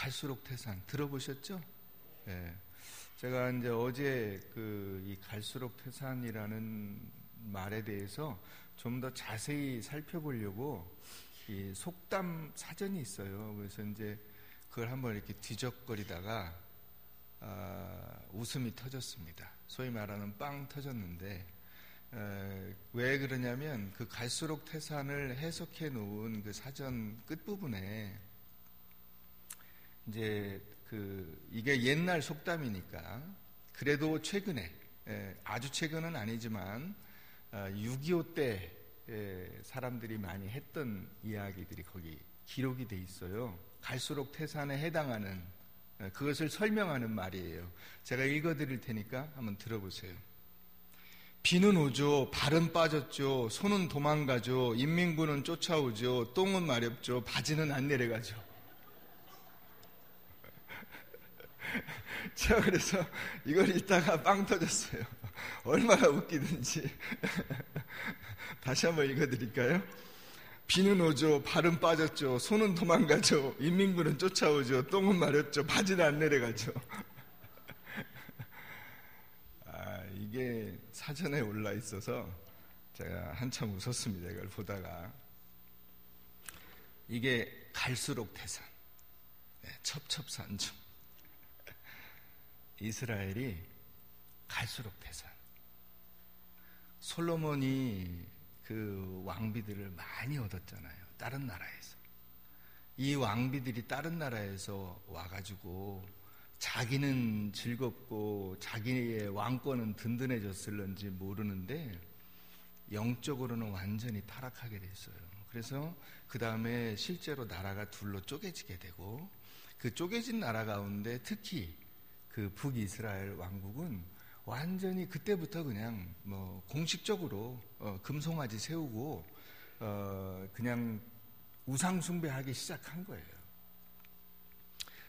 갈수록 태산 들어보셨죠? 예. 제가 이제 어제 이 갈수록 태산이라는 말에 대해서 좀 더 자세히 살펴보려고 이 속담 사전이 있어요. 그래서 이제 그걸 한번 이렇게 뒤적거리다가 웃음이 터졌습니다. 소위 말하는 빵 터졌는데, 왜 그러냐면 그 갈수록 태산을 해석해 놓은 그 사전 끝부분에 이제 이게 옛날 속담이니까 그래도 최근에, 아주 최근은 아니지만 6.25 때 사람들이 많이 했던 이야기들이 거기 기록이 돼 있어요. 갈수록 태산에 해당하는 그것을 설명하는 말이에요. 제가 읽어드릴 테니까 한번 들어보세요. 비는 오죠. 발은 빠졌죠. 손은 도망가죠. 인민군은 쫓아오죠. 똥은 마렵죠. 바지는 안 내려가죠. 제가 그래서 이걸 읽다가 빵 터졌어요. 얼마나 웃기든지. 다시 한번 읽어드릴까요? 비는 오죠. 발은 빠졌죠. 손은 도망가죠. 인민군은 쫓아오죠. 똥은 마렵죠. 바지는 안 내려가죠. 이게 사전에 올라 있어서 제가 한참 웃었습니다. 이걸 보다가. 이게 갈수록 태산, 첩첩산중. 이스라엘이 갈수록 태산. 솔로몬이 그 왕비들을 많이 얻었잖아요. 다른 나라에서. 이 왕비들이 다른 나라에서 와가지고 자기는 즐겁고 자기의 왕권은 든든해졌을런지 모르는데 영적으로는 완전히 타락하게 됐어요. 그래서 그 다음에 실제로 나라가 둘로 쪼개지게 되고, 그 쪼개진 나라 가운데 특히 그 북이스라엘 왕국은 완전히 그때부터 그냥 공식적으로 금송아지 세우고 그냥 우상 숭배하기 시작한 거예요.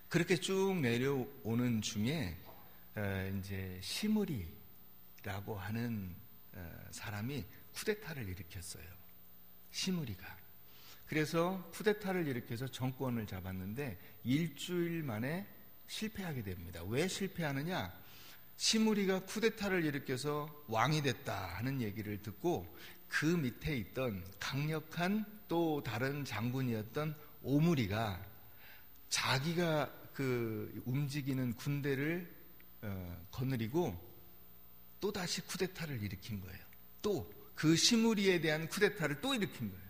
그렇게 쭉 내려오는 중에 이제 시므리라고 하는 사람이 쿠데타를 일으켰어요. 시므리가. 그래서 쿠데타를 일으켜서 정권을 잡았는데 일주일 만에 실패하게 됩니다. 왜 실패하느냐? 시므리가 쿠데타를 일으켜서 왕이 됐다 하는 얘기를 듣고 그 밑에 있던 강력한 또 다른 장군이었던 오므리가 자기가 그 움직이는 군대를 거느리고 또 다시 쿠데타를 일으킨 거예요. 또 그 시므리에 대한 쿠데타를 또 일으킨 거예요.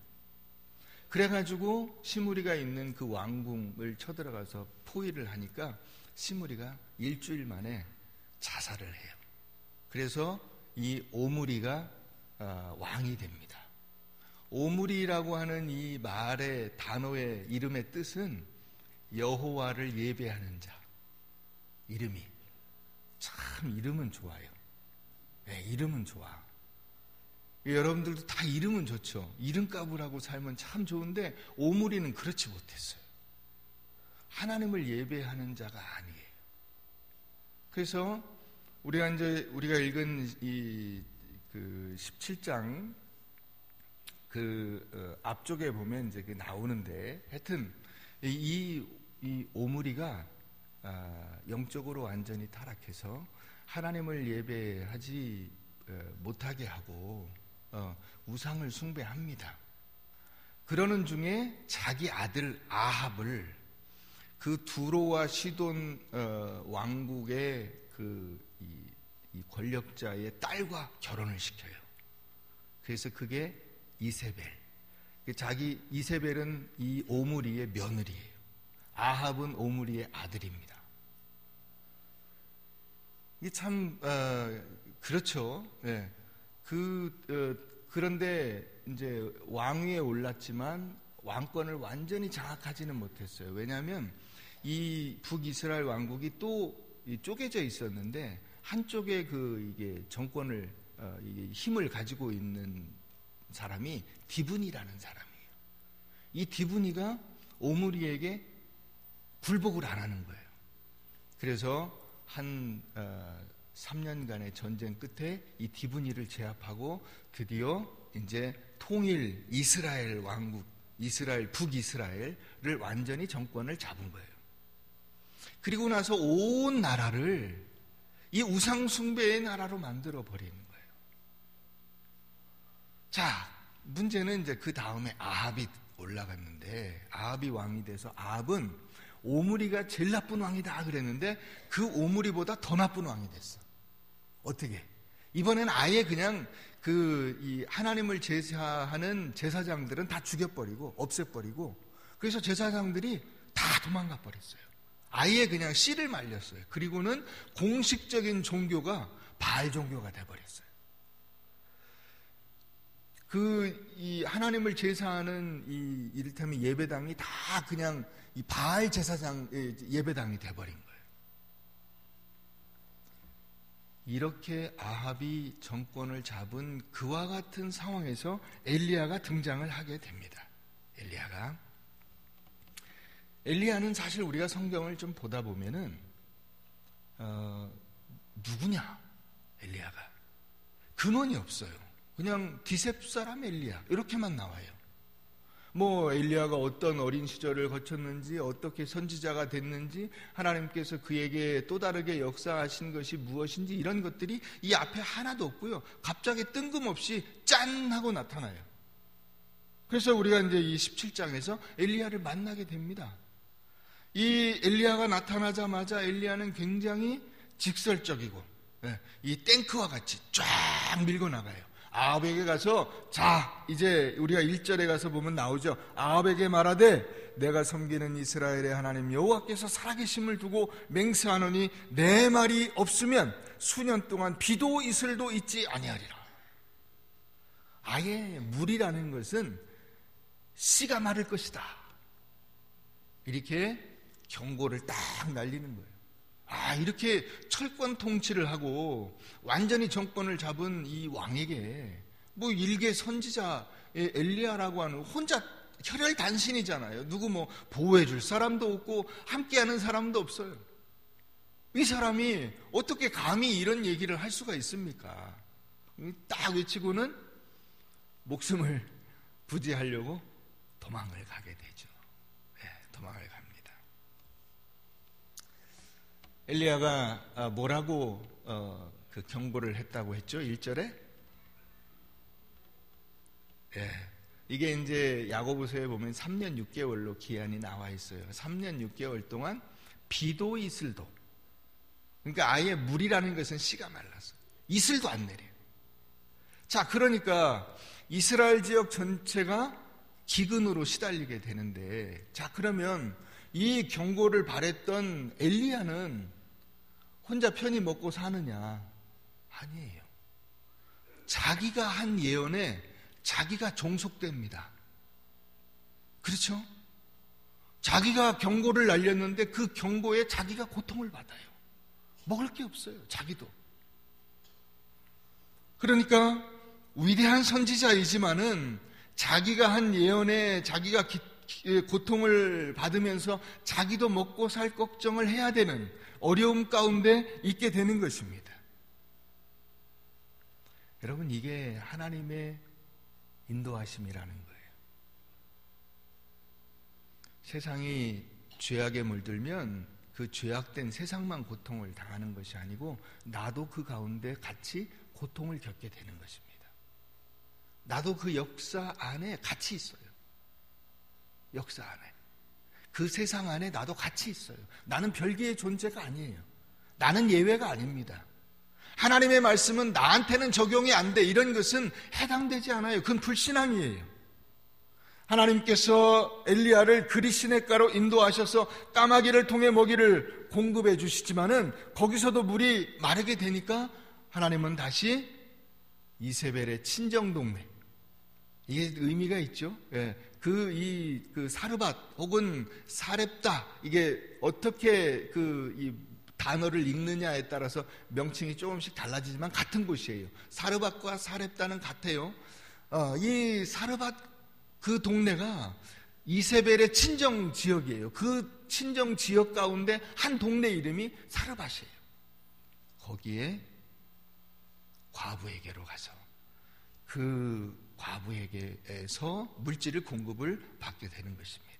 그래가지고 시므리가 있는 그 왕궁을 쳐들어가서 포위를 하니까 시므리가 일주일 만에 자살을 해요. 그래서 이 오므리가 왕이 됩니다. 오므리라고 하는 이 말의 단어의 이름의 뜻은 여호와를 예배하는 자. 이름이 참 이름은 좋아요. 네, 이름은 좋아. 여러분들도 다 이름은 좋죠. 이름값을 하고 살면 참 좋은데 오므리는 그렇지 못했어요. 하나님을 예배하는 자가 아니에요. 그래서 우리가 읽은 그 17장 앞쪽에 보면 이제 나오는데, 하여튼 이 오므리가 영적으로 완전히 타락해서 하나님을 예배하지 못하게 하고 우상을 숭배합니다. 그러는 중에 자기 아들 아합을 그 두로와 시돈 왕국의 이 권력자의 딸과 결혼을 시켜요. 그래서 그게 이세벨. 이세벨은 이 오므리의 며느리예요. 아합은 오므리의 아들입니다. 이게 참 그렇죠. 네. 그런데 이제 왕위에 올랐지만 왕권을 완전히 장악하지는 못했어요. 왜냐하면 이 북이스라엘 왕국이 또 쪼개져 있었는데 한쪽에 이게 정권을 이게 힘을 가지고 있는 사람이 디브니라는 사람이에요. 이 디브니가 오므리에게 굴복을 안 하는 거예요. 그래서 한 3년간의 전쟁 끝에 이 디브니를 제압하고 드디어 이제 통일 이스라엘 왕국, 북이스라엘을 완전히 정권을 잡은 거예요. 그리고 나서 온 나라를 이 우상숭배의 나라로 만들어 버리는 거예요. 자, 문제는 이제 그 다음에 아합이 올라갔는데, 아합이 왕이 돼서, 아합은 오므리가 제일 나쁜 왕이다 그랬는데 그 오므리보다 더 나쁜 왕이 됐어. 어떻게? 이번엔 아예 그냥 이 하나님을 제사하는 제사장들은 다 죽여버리고 없애버리고, 그래서 제사장들이 다 도망가 버렸어요. 아예 그냥 씨를 말렸어요. 그리고는 공식적인 종교가 바알 종교가 돼버렸어요. 이 하나님을 제사하는 이를테면 예배당이 다 그냥 이 바알 제사장 예배당이 돼버린 거예요. 이렇게 아합이 정권을 잡은 그와 같은 상황에서 엘리야가 등장을 하게 됩니다. 엘리야는 사실 우리가 성경을 좀 보다 보면은 누구냐? 엘리야가 근원이 없어요. 그냥 디셉 사람 엘리야 이렇게만 나와요. 뭐 엘리야가 어떤 어린 시절을 거쳤는지, 어떻게 선지자가 됐는지, 하나님께서 그에게 또 다르게 역사하신 것이 무엇인지, 이런 것들이 이 앞에 하나도 없고요. 갑자기 뜬금없이 짠 하고 나타나요. 그래서 우리가 이제 이 17장에서 엘리야를 만나게 됩니다. 이 엘리야가 나타나자마자 엘리야는 굉장히 직설적이고 이 탱크와 같이 쫙 밀고 나가요. 아합에게 가서, 자, 이제 우리가 1절에 가서 보면 나오죠. 아합에게 말하되 내가 섬기는 이스라엘의 하나님 여호와께서 살아계심을 두고 맹세하노니 내 말이 없으면 수년 동안 비도 이슬도 있지 아니하리라. 아예 물이라는 것은 씨가 마를 것이다, 이렇게 경고를 딱 날리는 거예요. 이렇게 철권 통치를 하고 완전히 정권을 잡은 이 왕에게 뭐 일개 선지자 엘리야라고 하는 혼자 혈혈단신이잖아요. 누구 뭐 보호해 줄 사람도 없고 함께하는 사람도 없어요. 이 사람이 어떻게 감히 이런 얘기를 할 수가 있습니까? 딱 외치고는 목숨을 부지하려고 도망을 가게 되죠. 도망을 갑니다. 엘리야가 뭐라고 그 경고를 했다고 했죠? 1절에? 이게 이제 야고보서에 보면 3년 6개월로 기한이 나와 있어요. 3년 6개월 동안 비도 이슬도, 그러니까 아예 물이라는 것은 씨가 말랐어요. 이슬도 안 내려요. 자, 그러니까 이스라엘 지역 전체가 기근으로 시달리게 되는데, 자, 그러면 이 경고를 바랬던 엘리야는 혼자 편히 먹고 사느냐? 아니에요. 자기가 한 예언에 자기가 종속됩니다. 그렇죠? 자기가 경고를 날렸는데 그 경고에 자기가 고통을 받아요. 먹을 게 없어요, 자기도. 그러니까 위대한 선지자이지만은 자기가 한 예언에 자기가 고통을 받으면서 자기도 먹고 살 걱정을 해야 되는 어려움 가운데 있게 되는 것입니다. 여러분, 이게 하나님의 인도하심이라는 거예요. 세상이 죄악에 물들면 그 죄악된 세상만 고통을 당하는 것이 아니고 나도 그 가운데 같이 고통을 겪게 되는 것입니다. 나도 그 역사 안에 같이 있어요. 역사 안에. 그 세상 안에 나도 같이 있어요. 나는 별개의 존재가 아니에요. 나는 예외가 아닙니다. 하나님의 말씀은 나한테는 적용이 안 돼, 이런 것은 해당되지 않아요. 그건 불신앙이에요. 하나님께서 엘리야를 그리시냇가로 인도하셔서 까마귀를 통해 먹이를 공급해 주시지만은 거기서도 물이 마르게 되니까 하나님은 다시 이세벨의 친정 동네, 이게 의미가 있죠. 그 사르밧 혹은 사렙다, 이게 어떻게 이 단어를 읽느냐에 따라서 명칭이 조금씩 달라지지만 같은 곳이에요. 사르밧과 사렙다는 같아요. 이 사르밧 그 동네가 이세벨의 친정 지역이에요. 그 친정 지역 가운데 한 동네 이름이 사르밧이에요. 거기에 과부에게로 가서 그 과부에게서 물질을 공급을 받게 되는 것입니다.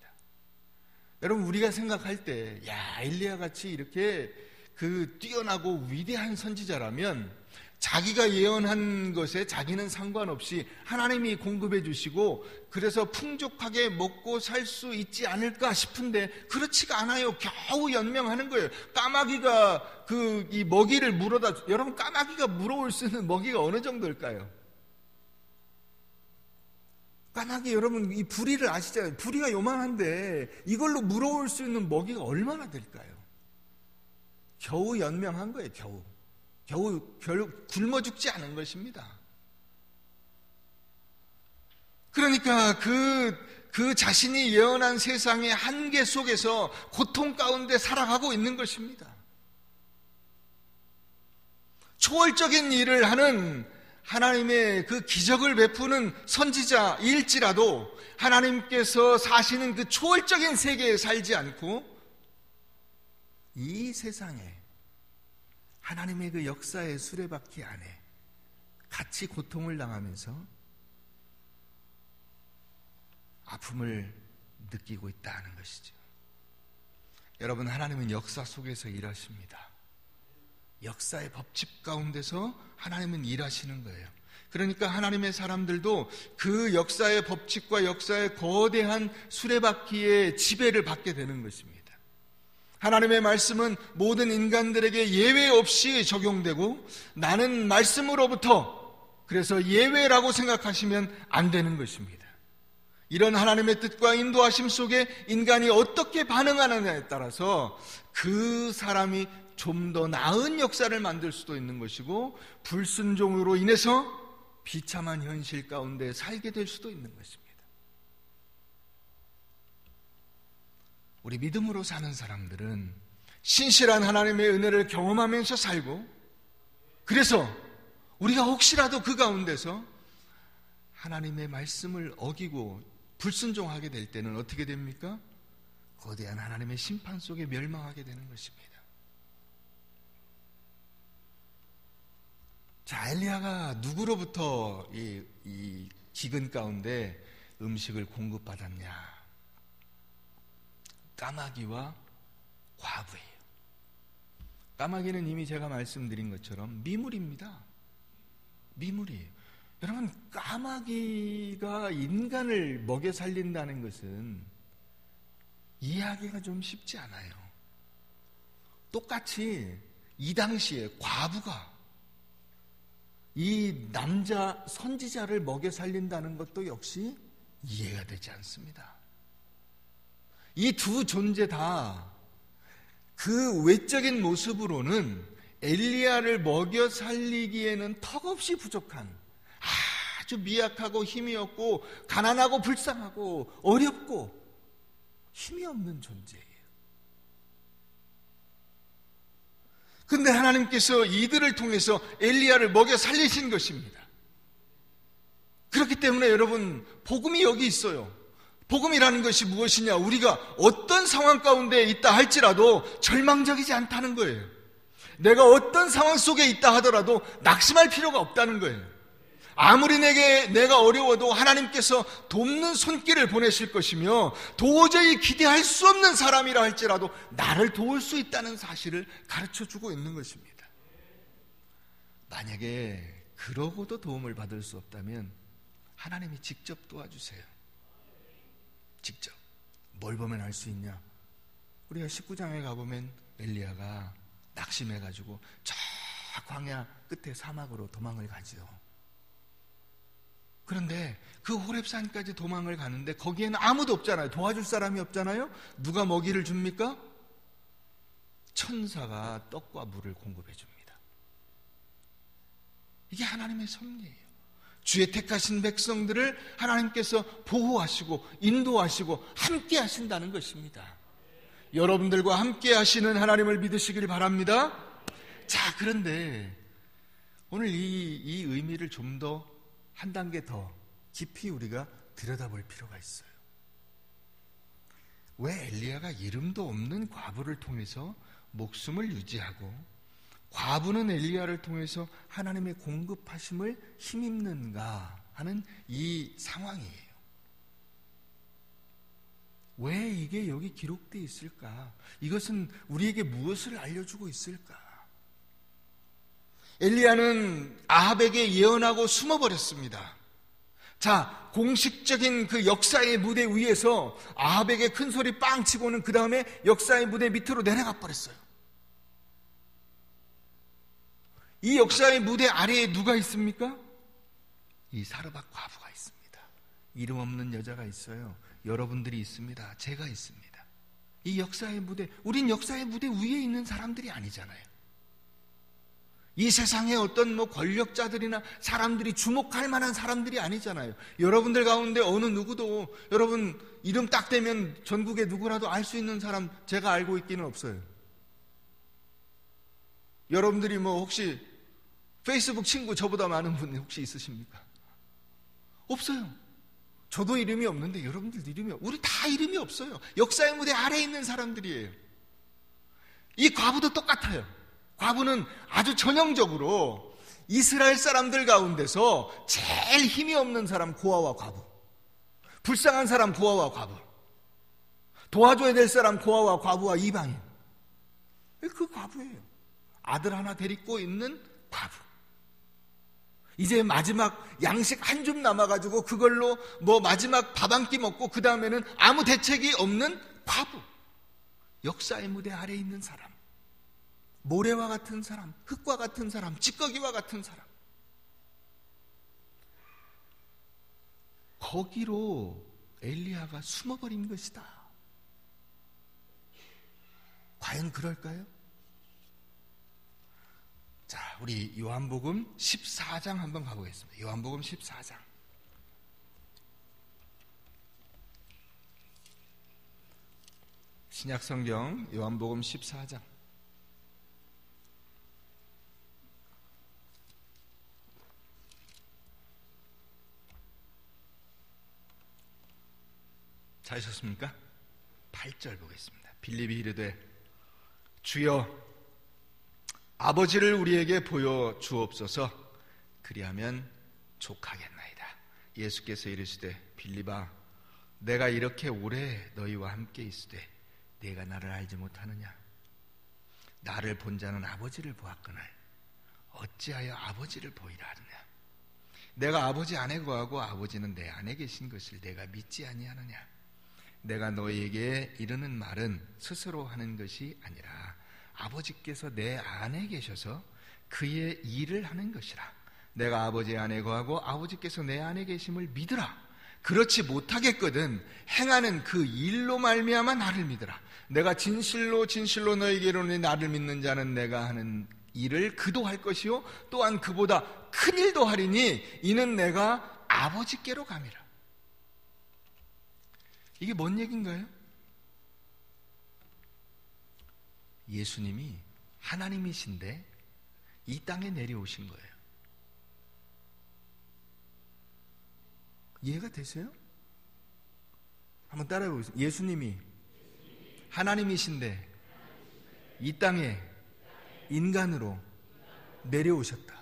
여러분, 우리가 생각할 때, 야, 엘리야 같이 이렇게 뛰어나고 위대한 선지자라면 자기가 예언한 것에 자기는 상관없이 하나님이 공급해 주시고 그래서 풍족하게 먹고 살 수 있지 않을까 싶은데 그렇지가 않아요. 겨우 연명하는 거예요. 까마귀가 이 먹이를 물어다, 여러분, 까마귀가 물어올 수 있는 먹이가 어느 정도일까요? 까마귀, 여러분, 이 부리를 아시잖아요. 부리가 요만한데 이걸로 물어올 수 있는 먹이가 얼마나 될까요? 겨우 연명한 거예요. 겨우 굶어 죽지 않은 것입니다. 그러니까 그 자신이 예언한 세상의 한계 속에서 고통 가운데 살아가고 있는 것입니다. 초월적인 일을 하는 하나님의 그 기적을 베푸는 선지자일지라도 하나님께서 사시는 그 초월적인 세계에 살지 않고 이 세상에 하나님의 그 역사의 수레바퀴 안에 같이 고통을 당하면서 아픔을 느끼고 있다는 것이죠. 여러분, 하나님은 역사 속에서 일하십니다. 역사의 법칙 가운데서 하나님은 일하시는 거예요. 그러니까 하나님의 사람들도 그 역사의 법칙과 역사의 거대한 수레바퀴의 지배를 받게 되는 것입니다. 하나님의 말씀은 모든 인간들에게 예외 없이 적용되고 나는 말씀으로부터, 그래서 예외라고 생각하시면 안 되는 것입니다. 이런 하나님의 뜻과 인도하심 속에 인간이 어떻게 반응하느냐에 따라서 그 사람이 좀 더 나은 역사를 만들 수도 있는 것이고 불순종으로 인해서 비참한 현실 가운데 살게 될 수도 있는 것입니다. 우리 믿음으로 사는 사람들은 신실한 하나님의 은혜를 경험하면서 살고, 그래서 우리가 혹시라도 그 가운데서 하나님의 말씀을 어기고 불순종하게 될 때는 어떻게 됩니까? 거대한 하나님의 심판 속에 멸망하게 되는 것입니다. 자, 엘리야가 누구로부터 이 기근 가운데 음식을 공급받았냐? 까마귀와 과부예요. 까마귀는 이미 제가 말씀드린 것처럼 미물입니다. 미물이에요. 여러분, 까마귀가 인간을 먹여 살린다는 것은 이해하기가 좀 쉽지 않아요. 똑같이 이 당시에 과부가 이 남자 선지자를 먹여 살린다는 것도 역시 이해가 되지 않습니다. 이 두 존재 다 그 외적인 모습으로는 엘리야를 먹여 살리기에는 턱없이 부족한, 아주 미약하고 힘이 없고 가난하고 불쌍하고 어렵고 힘이 없는 존재예요. 근데 하나님께서 이들을 통해서 엘리야를 먹여 살리신 것입니다. 그렇기 때문에 여러분, 복음이 여기 있어요. 복음이라는 것이 무엇이냐? 우리가 어떤 상황 가운데 있다 할지라도 절망적이지 않다는 거예요. 내가 어떤 상황 속에 있다 하더라도 낙심할 필요가 없다는 거예요. 아무리 내가 어려워도 하나님께서 돕는 손길을 보내실 것이며 도저히 기대할 수 없는 사람이라 할지라도 나를 도울 수 있다는 사실을 가르쳐주고 있는 것입니다. 만약에 그러고도 도움을 받을 수 없다면 하나님이 직접 도와주세요. 직접. 뭘 보면 알 수 있냐? 우리가 19장에 가보면 엘리야가 낙심해가지고 저 광야 끝에 사막으로 도망을 가죠. 그런데 그 호렙산까지 도망을 가는데 거기에는 아무도 없잖아요. 도와줄 사람이 없잖아요. 누가 먹이를 줍니까? 천사가 떡과 물을 공급해 줍니다. 이게 하나님의 섭리예요. 주의 택하신 백성들을 하나님께서 보호하시고 인도하시고 함께 하신다는 것입니다. 여러분들과 함께 하시는 하나님을 믿으시길 바랍니다. 자, 그런데 오늘 이 의미를 좀 더 한 단계 더 깊이 우리가 들여다볼 필요가 있어요. 왜 엘리야가 이름도 없는 과부를 통해서 목숨을 유지하고 과부는 엘리야를 통해서 하나님의 공급하심을 힘입는가 하는 이 상황이에요. 왜 이게 여기 기록되어 있을까? 이것은 우리에게 무엇을 알려주고 있을까? 엘리야는 아합에게 예언하고 숨어버렸습니다. 자, 공식적인 그 역사의 무대 위에서 아합에게 큰 소리 빵 치고는 그 다음에 역사의 무대 밑으로 내려가 버렸어요. 이 역사의 무대 아래에 누가 있습니까? 이 사르밧 과부가 있습니다. 이름 없는 여자가 있어요. 여러분들이 있습니다. 제가 있습니다. 이 역사의 무대, 우린 역사의 무대 위에 있는 사람들이 아니잖아요. 이 세상에 어떤 권력자들이나 사람들이 주목할 만한 사람들이 아니잖아요. 여러분들 가운데 어느 누구도 여러분 이름 딱 대면 전국에 누구라도 알 수 있는 사람 제가 알고 있기는 없어요. 여러분들이 혹시 페이스북 친구 저보다 많은 분 혹시 있으십니까? 없어요. 저도 이름이 없는데 여러분들도 이름이 없어요. 우리 다 이름이 없어요. 역사의 무대 아래에 있는 사람들이에요. 이 과부도 똑같아요. 과부는 아주 전형적으로 이스라엘 사람들 가운데서 제일 힘이 없는 사람 고아와 과부, 불쌍한 사람 고아와 과부, 도와줘야 될 사람 고아와 과부와 이방인, 그 과부예요. 아들 하나 데리고 있는 과부. 이제 마지막 양식 한 줌 남아가지고 그걸로 마지막 밥 한 끼 먹고 그 다음에는 아무 대책이 없는 과부. 역사의 무대 아래에 있는 사람, 모래와 같은 사람, 흙과 같은 사람, 찌꺼기와 같은 사람. 거기로 엘리야가 숨어버린 것이다. 과연 그럴까요? 자, 우리 요한복음 14장 한번 가보겠습니다. 요한복음 14장. 신약성경 요한복음 14장. 찾으셨습니까? 8절 보겠습니다. 빌립이 이르되 주여 아버지를 우리에게 보여 주옵소서. 그리하면 족하겠나이다. 예수께서 이르시되 빌립아 내가 이렇게 오래 너희와 함께 있으되 네가 나를 알지 못하느냐? 나를 본 자는 아버지를 보았거늘 어찌하여 아버지를 보이라 하느냐? 내가 아버지 안에 거하고 아버지는 내 안에 계신 것을 내가 믿지 아니하느냐? 내가 너희에게 이르는 말은 스스로 하는 것이 아니라 아버지께서 내 안에 계셔서 그의 일을 하는 것이라. 내가 아버지 안에 거하고 아버지께서 내 안에 계심을 믿으라. 그렇지 못하겠거든 행하는 그 일로 말미암아 나를 믿으라. 내가 진실로 진실로 너희에게 이르노니 나를 믿는 자는 내가 하는 일을 그도 할 것이요 또한 그보다 큰 일도 하리니 이는 내가 아버지께로 감이라. 이게 뭔 얘기인가요? 예수님이 하나님이신데 이 땅에 내려오신 거예요. 이해가 되세요? 한번 따라해 보세요. 예수님이 하나님이신데 이 땅에 인간으로 내려오셨다.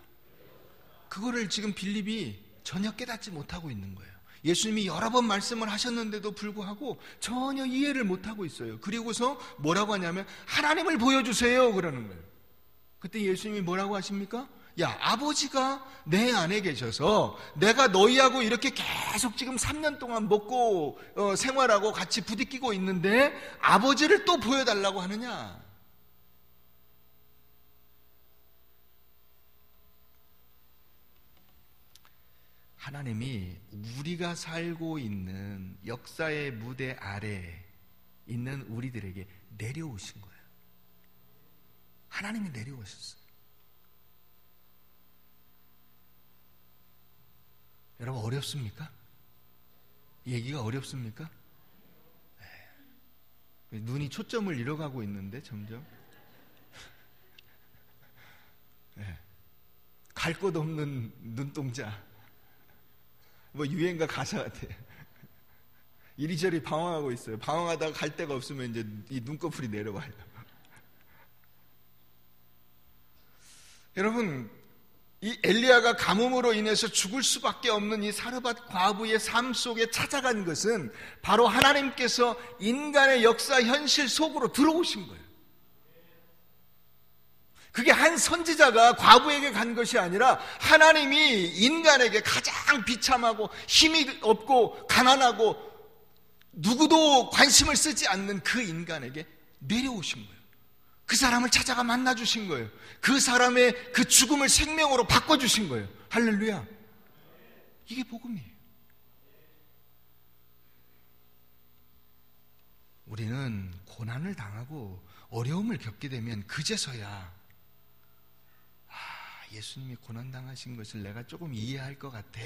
그거를 지금 빌립이 전혀 깨닫지 못하고 있는 거예요. 예수님이 여러 번 말씀을 하셨는데도 불구하고 전혀 이해를 못하고 있어요. 그리고서 뭐라고 하냐면 하나님을 보여주세요 그러는 거예요. 그때 예수님이 뭐라고 하십니까? 야, 아버지가 내 안에 계셔서 내가 너희하고 이렇게 계속 지금 3년 동안 먹고 생활하고 같이 부딪히고 있는데 아버지를 또 보여달라고 하느냐? 하나님이 우리가 살고 있는 역사의 무대 아래에 있는 우리들에게 내려오신 거예요. 하나님이 내려오셨어요. 여러분 어렵습니까? 얘기가 어렵습니까? 네. 눈이 초점을 잃어가고 있는데 점점 네. 갈 곳 없는 눈동자. 유행가 가사 같아요. 이리저리 방황하고 있어요. 방황하다가 갈 데가 없으면 이제 이 눈꺼풀이 내려와요. 여러분, 이 엘리야가 가뭄으로 인해서 죽을 수밖에 없는 이 사르밧 과부의 삶 속에 찾아간 것은 바로 하나님께서 인간의 역사 현실 속으로 들어오신 거예요. 그게 한 선지자가 과부에게 간 것이 아니라 하나님이 인간에게 가장 비참하고 힘이 없고 가난하고 누구도 관심을 쓰지 않는 그 인간에게 내려오신 거예요. 그 사람을 찾아가 만나주신 거예요. 그 사람의 그 죽음을 생명으로 바꿔주신 거예요. 할렐루야. 이게 복음이에요. 우리는 고난을 당하고 어려움을 겪게 되면 그제서야 예수님이 고난당하신 것을 내가 조금 이해할 것 같아,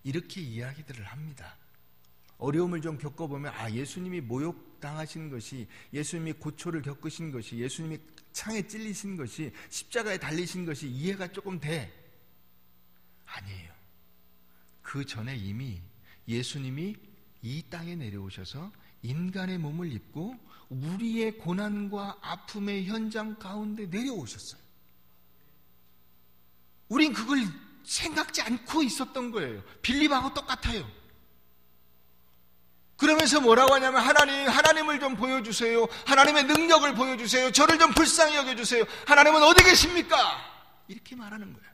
이렇게 이야기들을 합니다. 어려움을 좀 겪어보면 예수님이 모욕당하신 것이, 예수님이 고초를 겪으신 것이, 예수님이 창에 찔리신 것이, 십자가에 달리신 것이 이해가 조금 돼. 아니에요. 그 전에 이미 예수님이 이 땅에 내려오셔서 인간의 몸을 입고 우리의 고난과 아픔의 현장 가운데 내려오셨어요. 우린 그걸 생각지 않고 있었던 거예요. 빌립하고 똑같아요. 그러면서 뭐라고 하냐면 하나님을 좀 보여주세요. 하나님의 능력을 보여주세요. 저를 좀 불쌍히 여겨주세요. 하나님은 어디 계십니까? 이렇게 말하는 거예요.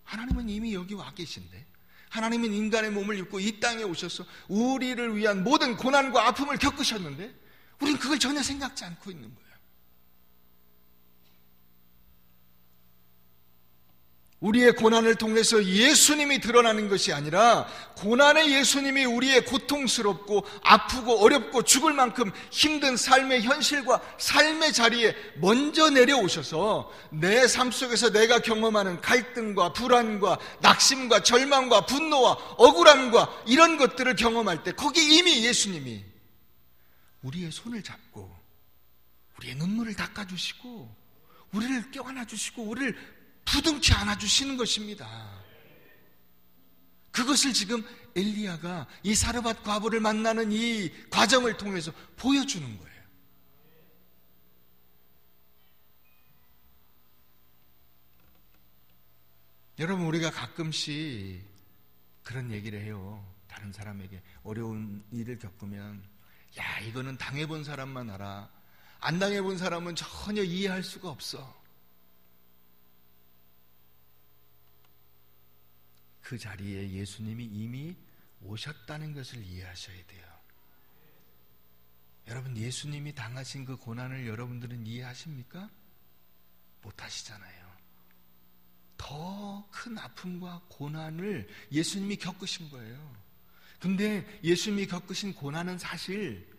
하나님은 이미 여기 와 계신데, 하나님은 인간의 몸을 입고 이 땅에 오셔서 우리를 위한 모든 고난과 아픔을 겪으셨는데 우린 그걸 전혀 생각지 않고 있는 거예요. 우리의 고난을 통해서 예수님이 드러나는 것이 아니라 고난의 예수님이 우리의 고통스럽고 아프고 어렵고 죽을 만큼 힘든 삶의 현실과 삶의 자리에 먼저 내려오셔서 내 삶 속에서 내가 경험하는 갈등과 불안과 낙심과 절망과 분노와 억울함과 이런 것들을 경험할 때 거기 이미 예수님이 우리의 손을 잡고 우리의 눈물을 닦아주시고 우리를 껴안아주시고 우리를 부둥켜 안아주시는 것입니다. 그것을 지금 엘리야가 이 사르밧 과부를 만나는 이 과정을 통해서 보여주는 거예요. 여러분, 우리가 가끔씩 그런 얘기를 해요. 다른 사람에게 어려운 일을 겪으면 이거는 당해본 사람만 알아. 안 당해본 사람은 전혀 이해할 수가 없어. 그 자리에 예수님이 이미 오셨다는 것을 이해하셔야 돼요. 여러분, 예수님이 당하신 그 고난을 여러분들은 이해하십니까? 못하시잖아요. 더 큰 아픔과 고난을 예수님이 겪으신 거예요. 근데 예수님이 겪으신 고난은 사실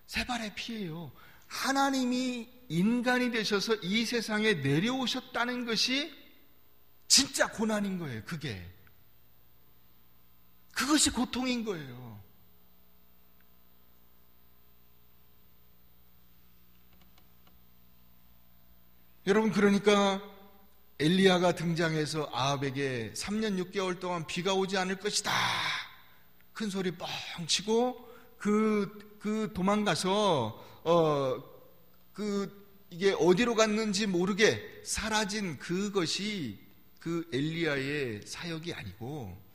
세 발의 피예요. 하나님이 인간이 되셔서 이 세상에 내려오셨다는 것이 진짜 고난인 거예요. 그것이 고통인 거예요. 여러분, 그러니까 엘리야가 등장해서 아합에게 3년 6개월 동안 비가 오지 않을 것이다, 큰 소리 뻥 치고 도망가서 이게 어디로 갔는지 모르게 사라진 그것이 그 엘리야의 사역이 아니고,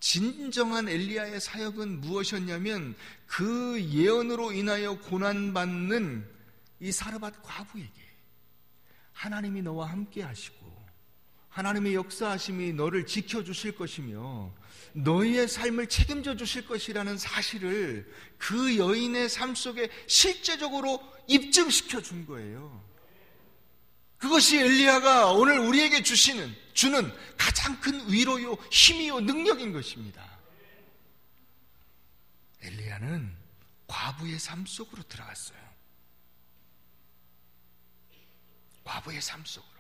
진정한 엘리야의 사역은 무엇이었냐면 그 예언으로 인하여 고난받는 이 사르밧 과부에게 하나님이 너와 함께 하시고 하나님의 역사하심이 너를 지켜주실 것이며 너희의 삶을 책임져 주실 것이라는 사실을 그 여인의 삶 속에 실제적으로 입증시켜 준 거예요. 그것이 엘리야가 오늘 우리에게 주는 가장 큰 위로요, 힘이요, 능력인 것입니다. 엘리야는 과부의 삶 속으로 들어갔어요. 과부의 삶 속으로.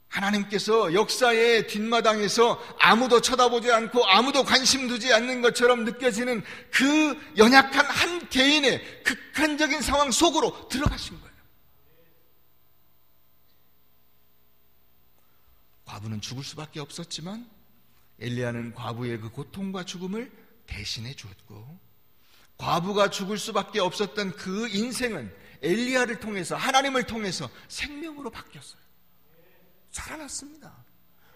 하나님께서 역사의 뒷마당에서 아무도 쳐다보지 않고 아무도 관심 두지 않는 것처럼 느껴지는 그 연약한 한 개인의 극한적인 상황 속으로 들어가신 거예요. 과부는 죽을 수밖에 없었지만 엘리야는 과부의 그 고통과 죽음을 대신해 주었고, 과부가 죽을 수밖에 없었던 그 인생은 엘리야를 통해서, 하나님을 통해서 생명으로 바뀌었어요. 살아났습니다.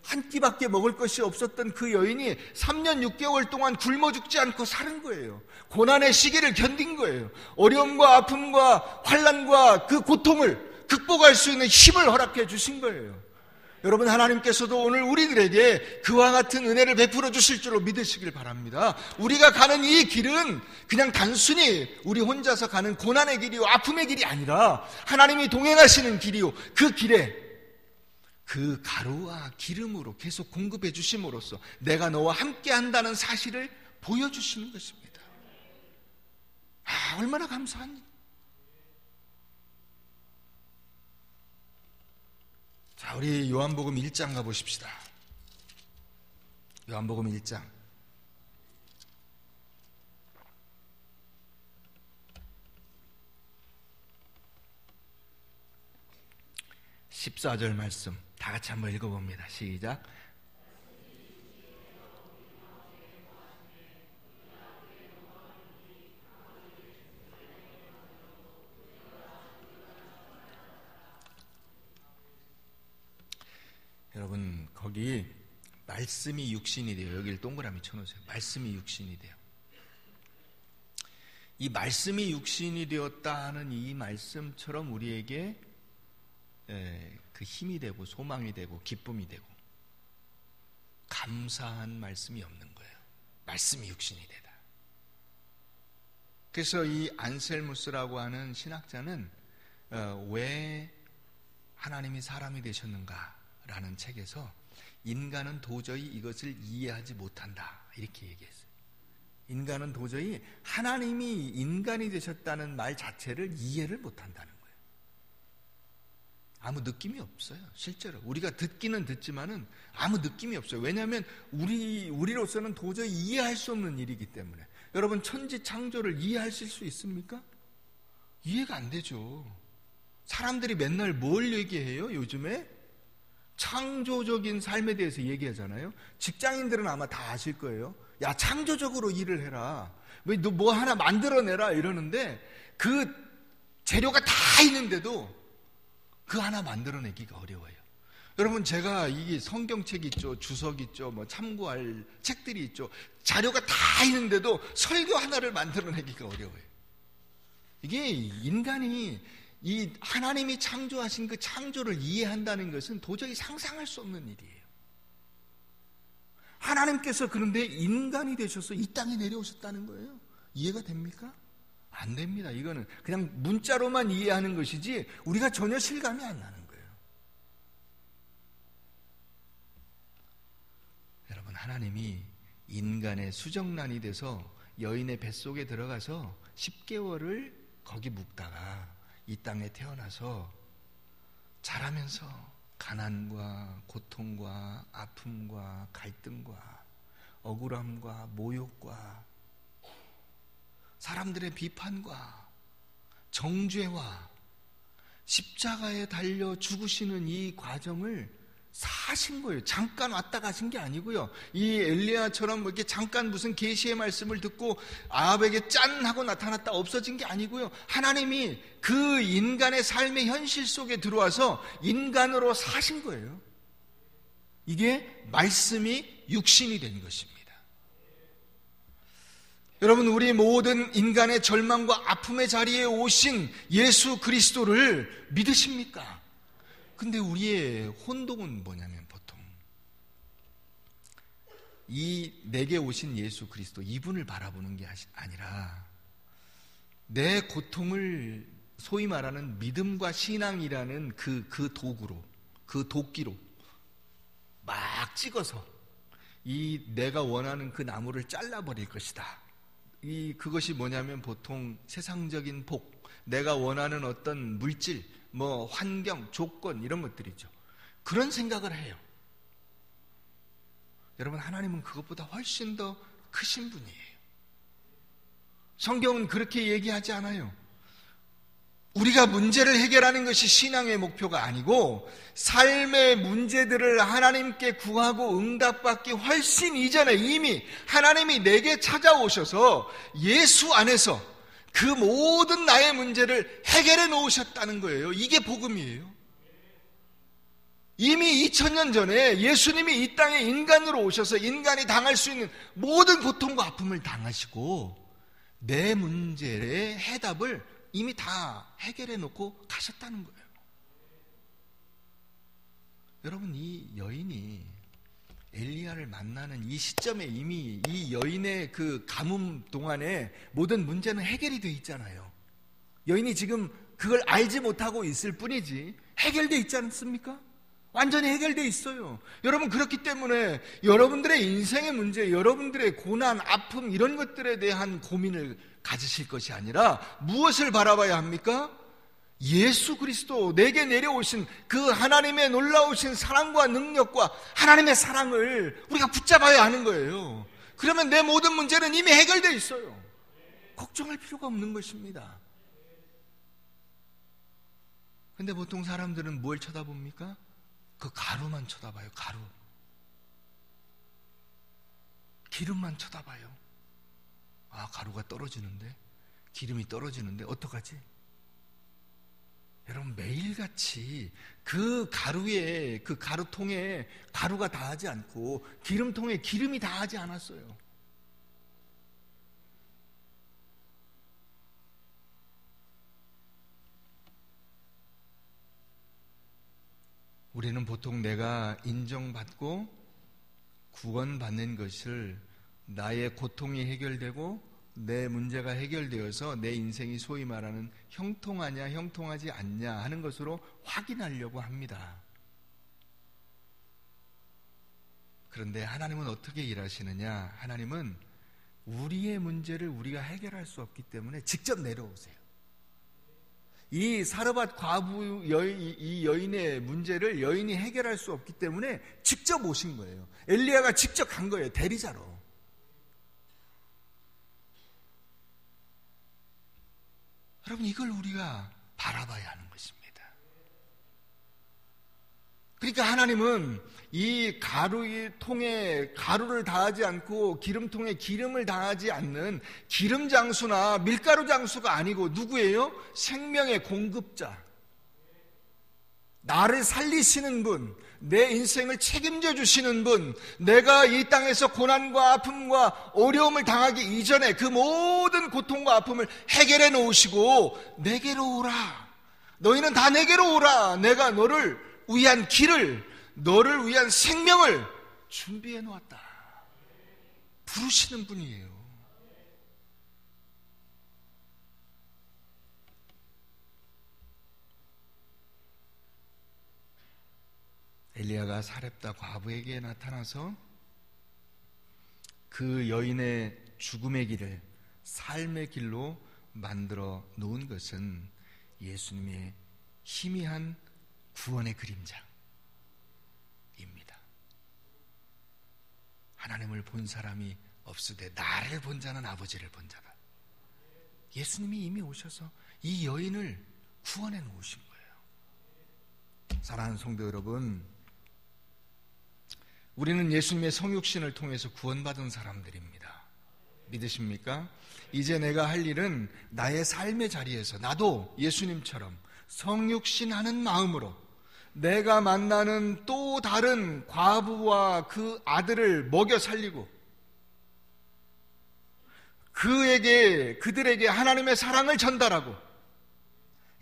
한 끼밖에 먹을 것이 없었던 그 여인이 3년 6개월 동안 굶어 죽지 않고 사는 거예요. 고난의 시기를 견딘 거예요. 어려움과 아픔과 환난과 그 고통을 극복할 수 있는 힘을 허락해 주신 거예요. 여러분, 하나님께서도 오늘 우리들에게 그와 같은 은혜를 베풀어 주실 줄로 믿으시길 바랍니다. 우리가 가는 이 길은 그냥 단순히 우리 혼자서 가는 고난의 길이요, 아픔의 길이 아니라 하나님이 동행하시는 길이요, 그 길에 그 가루와 기름으로 계속 공급해 주심으로써 내가 너와 함께 한다는 사실을 보여주시는 것입니다. 얼마나 감사한. 자, 우리 요한복음 1장 가보십시다. 요한복음 1장. 14절 말씀 다 같이 한번 읽어봅니다. 시작. 여러분, 거기 말씀이 육신이 돼요. 여기를 동그라미 쳐놓으세요. 말씀이 육신이 돼요. 이 말씀이 육신이 되었다 하는 이 말씀처럼 우리에게 그 힘이 되고 소망이 되고 기쁨이 되고 감사한 말씀이 없는 거예요. 말씀이 육신이 되다. 그래서 이 안셀무스라고 하는 신학자는 왜 하나님이 사람이 되셨는가라는 책에서 인간은 도저히 이것을 이해하지 못한다, 이렇게 얘기했어요. 인간은 도저히 하나님이 인간이 되셨다는 말 자체를 이해를 못한다는 거예요. 아무 느낌이 없어요. 실제로 우리가 듣기는 듣지만은 아무 느낌이 없어요. 왜냐하면 우리로서는 도저히 이해할 수 없는 일이기 때문에. 여러분, 천지 창조를 이해하실 수 있습니까? 이해가 안 되죠. 사람들이 맨날 뭘 얘기해요? 요즘에 창조적인 삶에 대해서 얘기하잖아요. 직장인들은 아마 다 아실 거예요. 야, 창조적으로 일을 해라, 너 뭐 하나 만들어내라 이러는데 그 재료가 다 있는데도 그 하나 만들어내기가 어려워요. 여러분, 제가 이게 성경책 있죠, 주석 있죠, 뭐 참고할 책들이 있죠. 자료가 다 있는데도 설교 하나를 만들어내기가 어려워요. 이게 인간이 이 하나님이 창조하신 그 창조를 이해한다는 것은 도저히 상상할 수 없는 일이에요. 하나님께서 그런데 인간이 되셔서 이 땅에 내려오셨다는 거예요. 이해가 됩니까? 안 됩니다. 이거는 그냥 문자로만 이해하는 것이지 우리가 전혀 실감이 안 나는 거예요. 여러분, 하나님이 인간의 수정란이 돼서 여인의 뱃속에 들어가서 10개월을 거기 묵다가 이 땅에 태어나서 자라면서 가난과 고통과 아픔과 갈등과 억울함과 모욕과 사람들의 비판과 정죄와 십자가에 달려 죽으시는 이 과정을 사신 거예요. 잠깐 왔다 가신 게 아니고요. 이 엘리야처럼 뭐 이렇게 잠깐 무슨 계시의 말씀을 듣고 아합에게 짠 하고 나타났다 없어진 게 아니고요. 하나님이 그 인간의 삶의 현실 속에 들어와서 인간으로 사신 거예요. 이게 말씀이 육신이 된 것입니다. 여러분, 우리 모든 인간의 절망과 아픔의 자리에 오신 예수 그리스도를 믿으십니까? 근데 우리의 혼동은 뭐냐면 보통 이 내게 오신 예수 그리스도, 이분을 바라보는 게 아니라 내 고통을 소위 말하는 믿음과 신앙이라는 그 도구로, 그 도끼로 막 찍어서 이 내가 원하는 그 나무를 잘라버릴 것이다. 그것이 뭐냐면 보통 세상적인 복, 내가 원하는 어떤 물질, 뭐 환경, 조건 이런 것들이죠. 그런 생각을 해요. 여러분, 하나님은 그것보다 훨씬 더 크신 분이에요. 성경은 그렇게 얘기하지 않아요. 우리가 문제를 해결하는 것이 신앙의 목표가 아니고 삶의 문제들을 하나님께 구하고 응답받기 훨씬 이전에 이미 하나님이 내게 찾아오셔서 예수 안에서 그 모든 나의 문제를 해결해 놓으셨다는 거예요. 이게 복음이에요. 이미 2000년 전에 예수님이 이 땅에 인간으로 오셔서 인간이 당할 수 있는 모든 고통과 아픔을 당하시고 내 문제의 해답을 이미 다 해결해 놓고 가셨다는 거예요. 여러분, 이 여인이 엘리야를 만나는 이 시점에 이미 이 여인의 그 가뭄 동안에 모든 문제는 해결이 돼 있잖아요. 여인이 지금 그걸 알지 못하고 있을 뿐이지 해결돼 있지 않습니까? 완전히 해결돼 있어요. 여러분, 그렇기 때문에 여러분들의 인생의 문제, 여러분들의 고난, 아픔 이런 것들에 대한 고민을 가지실 것이 아니라 무엇을 바라봐야 합니까? 예수 그리스도 내게 내려오신 그 하나님의 놀라우신 사랑과 능력과 하나님의 사랑을 우리가 붙잡아야 하는 거예요. 그러면 내 모든 문제는 이미 해결되어 있어요. 걱정할 필요가 없는 것입니다. 근데 보통 사람들은 뭘 쳐다봅니까? 그 가루만 쳐다봐요. 가루. 기름만 쳐다봐요. 아, 가루가 떨어지는데, 기름이 떨어지는데 어떡하지? 여러분, 매일같이 그 가루에, 그 가루통에 가루가 닿지 않고 기름통에 기름이 닿지 않았어요. 우리는 보통 내가 인정받고 구원받는 것을 나의 고통이 해결되고 내 문제가 해결되어서 내 인생이 소위 말하는 형통하냐 형통하지 않냐 하는 것으로 확인하려고 합니다. 그런데 하나님은 어떻게 일하시느냐? 하나님은 우리의 문제를 우리가 해결할 수 없기 때문에 직접 내려오세요. 이 사르밧 과부 이 여인의 문제를 여인이 해결할 수 없기 때문에 직접 오신 거예요. 엘리야가 직접 간 거예요. 대리자로. 여러분, 이걸 우리가 바라봐야 하는 것입니다. 그러니까 하나님은 이 가루의 통에 가루를 다하지 않고 기름통에 기름을 다하지 않는 기름 장수나 밀가루 장수가 아니고 누구예요? 생명의 공급자. 나를 살리시는 분, 내 인생을 책임져 주시는 분, 내가 이 땅에서 고난과 아픔과 어려움을 당하기 이전에 그 모든 고통과 아픔을 해결해 놓으시고 내게로 오라. 너희는 다 내게로 오라. 내가 너를 위한 길을, 너를 위한 생명을 준비해 놓았다. 부르시는 분이에요. 엘리야가 사렙다 과부에게 나타나서 그 여인의 죽음의 길을 삶의 길로 만들어 놓은 것은 예수님의 희미한 구원의 그림자입니다. 하나님을 본 사람이 없으되 나를 본 자는 아버지를 본 자다. 예수님이 이미 오셔서 이 여인을 구원해 놓으신 거예요. 사랑하는 성도 여러분, 우리는 예수님의 성육신을 통해서 구원받은 사람들입니다. 믿으십니까? 이제 내가 할 일은 나의 삶의 자리에서 나도 예수님처럼 성육신하는 마음으로 내가 만나는 또 다른 과부와 그 아들을 먹여 살리고 그들에게 하나님의 사랑을 전달하고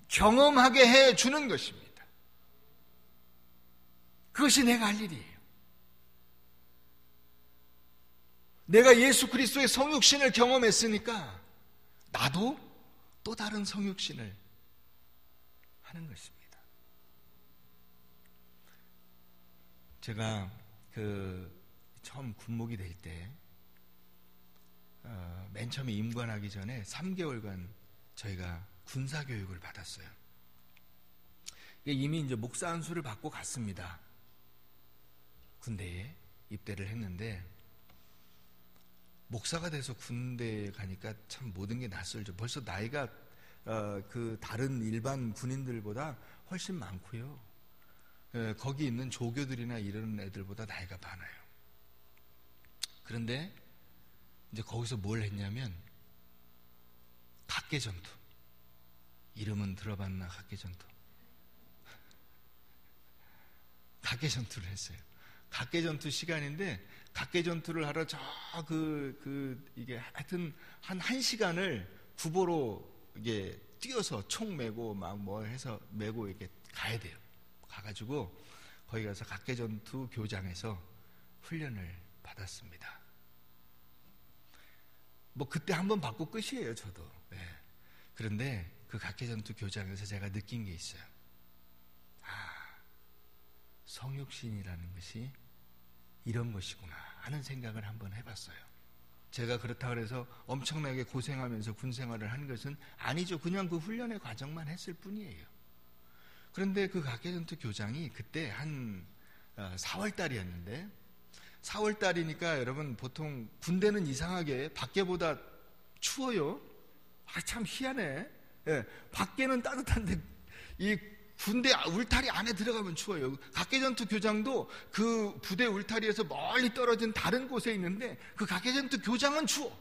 경험하게 해주는 것입니다. 그것이 내가 할 일이에요. 내가 예수 그리스도의 성육신을 경험했으니까 나도 또 다른 성육신을 하는 것입니다. 제가 처음 군목이 될 때 맨 처음에 임관하기 전에 3개월간 저희가 군사교육을 받았어요. 이미 이제 목사 안수를 받고 갔습니다. 군대에 입대를 했는데 목사가 돼서 군대에 가니까 참 모든 게 낯설죠. 벌써 나이가 그 다른 일반 군인들보다 훨씬 많고요. 거기 있는 조교들이나 이런 애들보다 나이가 많아요. 그런데 이제 거기서 뭘 했냐면 각개전투, 이름은 들어봤나? 각개전투. 각개전투를 했어요. 각개전투 시간인데 각개전투를 하러 이게 하여튼 한 1시간을 구보로 이게 뛰어서 총 메고 막 뭐 해서 메고 이렇게 가야 돼요. 가가지고 거기 가서 각개전투 교장에서 훈련을 받았습니다. 뭐 그때 한번 받고 끝이에요, 저도. 네. 그런데 그 각개전투 교장에서 제가 느낀 게 있어요. 성육신이라는 것이 이런 것이구나 하는 생각을 한번 해봤어요. 제가 그렇다고 해서 엄청나게 고생하면서 군생활을 한 것은 아니죠. 그냥 그 훈련의 과정만 했을 뿐이에요. 그런데 그 각개전투 교장이 그때 한 4월 달이었는데 4월 달이니까 여러분 보통 군대는 이상하게 밖에보다 추워요. 참 희한해. 예, 밖에는 따뜻한데 이 군대 울타리 안에 들어가면 추워요. 각개전투 교장도 그 부대 울타리에서 멀리 떨어진 다른 곳에 있는데 그 각개전투 교장은 추워.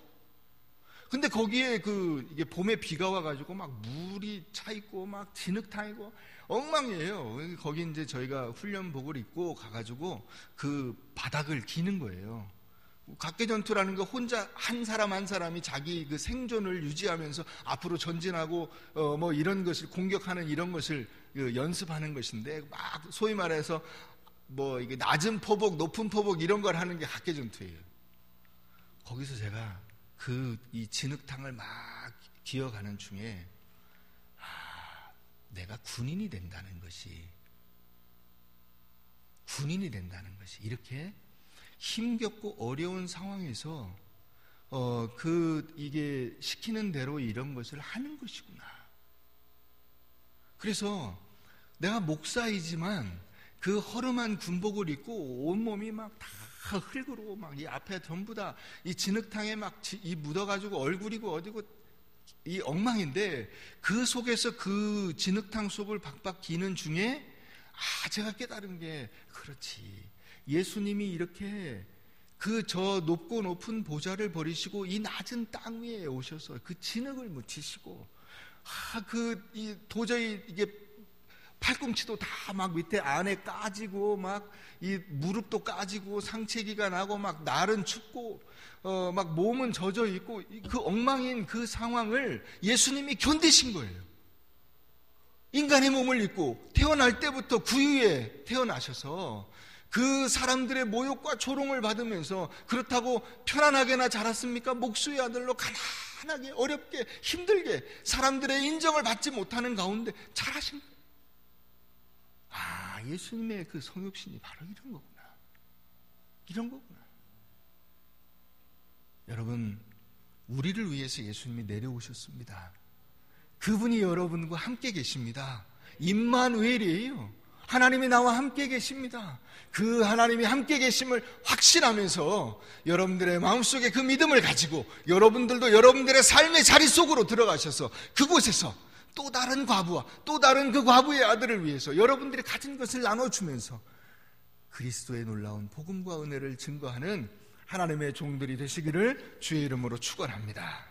근데 거기에 이게 봄에 비가 와가지고 막 물이 차 있고 막 진흙탕이고 엉망이에요. 거기 이제 저희가 훈련복을 입고 가가지고 그 바닥을 기는 거예요. 각개전투라는 거 혼자 한 사람 한 사람이 자기 그 생존을 유지하면서 앞으로 전진하고 뭐 이런 것을 공격하는 이런 것을 연습하는 것인데 막 소위 말해서 뭐 이게 낮은 포복, 높은 포복 이런 걸 하는 게 각개전투예요. 거기서 제가 이 진흙탕을 막 기어가는 중에 내가 군인이 된다는 것이 이렇게 힘겹고 어려운 상황에서 이게 시키는 대로 이런 것을 하는 것이구나. 그래서 내가 목사이지만 그 허름한 군복을 입고 온몸이 막 다 흙으로 막 이 앞에 전부 다 이 진흙탕에 막 이 묻어가지고 얼굴이고 어디고 이 엉망인데 그 속에서 그 진흙탕 속을 박박 기는 중에 제가 깨달은 게 그렇지. 예수님이 이렇게 저 높고 높은 보좌를 버리시고 이 낮은 땅 위에 오셔서 그 진흙을 묻히시고 도저히 이게 팔꿈치도 다 막 밑에 안에 까지고 막 이 무릎도 까지고 상체기가 나고 막 날은 춥고 막 몸은 젖어 있고 그 엉망인 그 상황을 예수님이 견디신 거예요. 인간의 몸을 입고 태어날 때부터 구유에 태어나셔서 그 사람들의 모욕과 조롱을 받으면서 그렇다고 편안하게나 자랐습니까? 목수의 아들로 가난하게 어렵게 힘들게 사람들의 인정을 받지 못하는 가운데 자라신 거예요. 예수님의 그 성육신이 바로 이런 거구나. 이런 거구나. 여러분, 우리를 위해서 예수님이 내려오셨습니다. 그분이 여러분과 함께 계십니다. 임마누엘이에요. 하나님이 나와 함께 계십니다. 그 하나님이 함께 계심을 확신하면서 여러분들의 마음속에 그 믿음을 가지고 여러분들도 여러분들의 삶의 자리 속으로 들어가셔서 그곳에서 또 다른 과부와 또 다른 그 과부의 아들을 위해서 여러분들이 가진 것을 나눠주면서 그리스도의 놀라운 복음과 은혜를 증거하는 하나님의 종들이 되시기를 주의 이름으로 축원합니다.